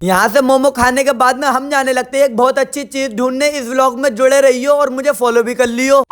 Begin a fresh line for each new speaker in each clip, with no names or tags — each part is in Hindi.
यहाँ से मोमो खाने के बाद में हम जाने लगते हैं एक बहुत अच्छी चीज ढूंढने। इस व्लॉग में जुड़े रहियो और मुझे फॉलो भी कर लियो।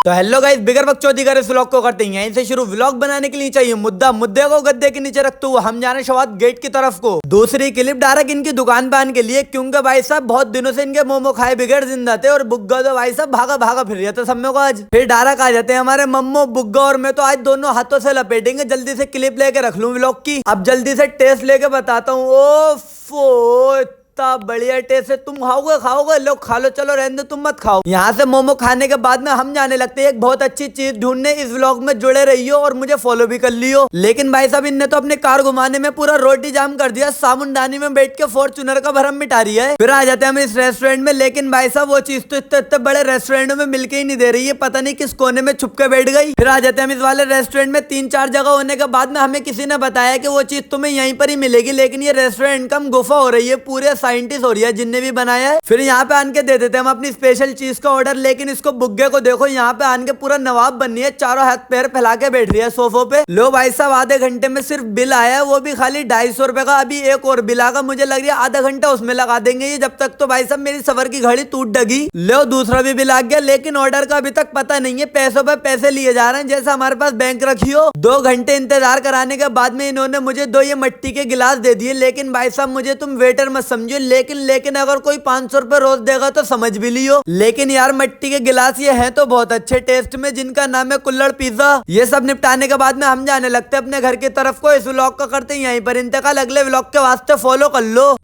तो हेलो गाइस, बिगर बकचोदी करे इस व्लॉग को करते हैं यहीं से शुरू। व्लॉग बनाने के लिए चाहिए मुद्दा, मुद्दे को गद्दे के नीचे रखते हुए हम जाने शवाद गेट की तरफ को। दूसरी क्लिप डायरेक्ट इनकी दुकान पे आने के लिए, क्योंकि भाई साहब बहुत दिनों से इनके मोमो खाए बिगड़ जिंदा थे और बुग्गा तो भाई साहब भागा भागा फिर रहे थे सब में को आज। फिर डायरेक्ट आ जाते हैं हमारे मम्मो, बुग्गा और मैं तो आज दोनों हाथों से लपेटेंगे। जल्दी से क्लिप लेके रख लूं व्लॉग की। अब जल्दी से टेस्ट लेके बताता हूँ। ओफो, बढ़िया टेस्ट है। तुम खाओगे लो, खा लो, चलो रहने दो, तुम मत खाओ। यहाँ से मोमो खाने के बाद में हम जाने लगते हैं एक बहुत अच्छी चीज ढूंढने। इस व्लॉग में जुड़े रहियो और मुझे फॉलो भी कर लियो। लेकिन भाई साहब इनने तो अपने कार घुमाने में पूरा रोटी जाम कर दिया। सामुंडानी में बैठ के फॉर्च्यूनर का भरम मिटा रही है। फिर आ जाते हैं हम इस रेस्टोरेंट में। लेकिन भाई साहब वो चीज तो इतने बड़े रेस्टोरेंट में मिलके ही नहीं दे रही है, पता नहीं किस कोने में छुप के बैठ गई। फिर आ जाते हैं हम इस वाले रेस्टोरेंट में। 3-4 जगह होने के बाद में हमें किसी ने बताया कि वो चीज तुम्हें यहीं पर ही मिलेगी, लेकिन ये रेस्टोरेंट कम गुफा हो रही है, पूरे साइंटिस्ट हो रही है जिनने भी बनाया है। फिर यहाँ पे आन के दे देते हैं हम अपनी स्पेशल चीज का ऑर्डर। लेकिन इसको बुग्गे को देखो, यहाँ पे आन के पूरा नवाब बनी है, चारों हाथ पैर फैला के बैठ रही है सोफों पे। लो भाई साहब, आधे घंटे में सिर्फ बिल आया है, वो भी खाली 250 रुपए का। अभी एक और बिल आगा, मुझे लग रहा है आधा घंटा उसमें लगा देंगे ये। जब तक तो भाई साहब मेरी सबर की घड़ी टूट डगी। लो दूसरा भी बिल आ गया, लेकिन ऑर्डर का अभी तक पता नहीं है। पैसों पे पैसे लिए जा रहे हैं जैसे हमारे पास बैंक रखी हो। 2 घंटे इंतजार कराने के बाद में इन्होंने मुझे 2 ये मिट्टी के गिलास दे दिए। लेकिन भाई साहब मुझे तुम वेटर मत समझो। लेकिन अगर कोई 500 रुपए रोज देगा तो समझ भी लियो। लेकिन यार मिट्टी के गिलास ये हैं तो बहुत अच्छे टेस्ट में, जिनका नाम है कुल्हड़ पिज्जा। ये सब निपटाने के बाद में हम जाने लगते हैं अपने घर की तरफ को। इस व्लॉग का करते हैं यहीं पर इंतकाल। अगले व्लॉग के वास्ते फॉलो कर लो।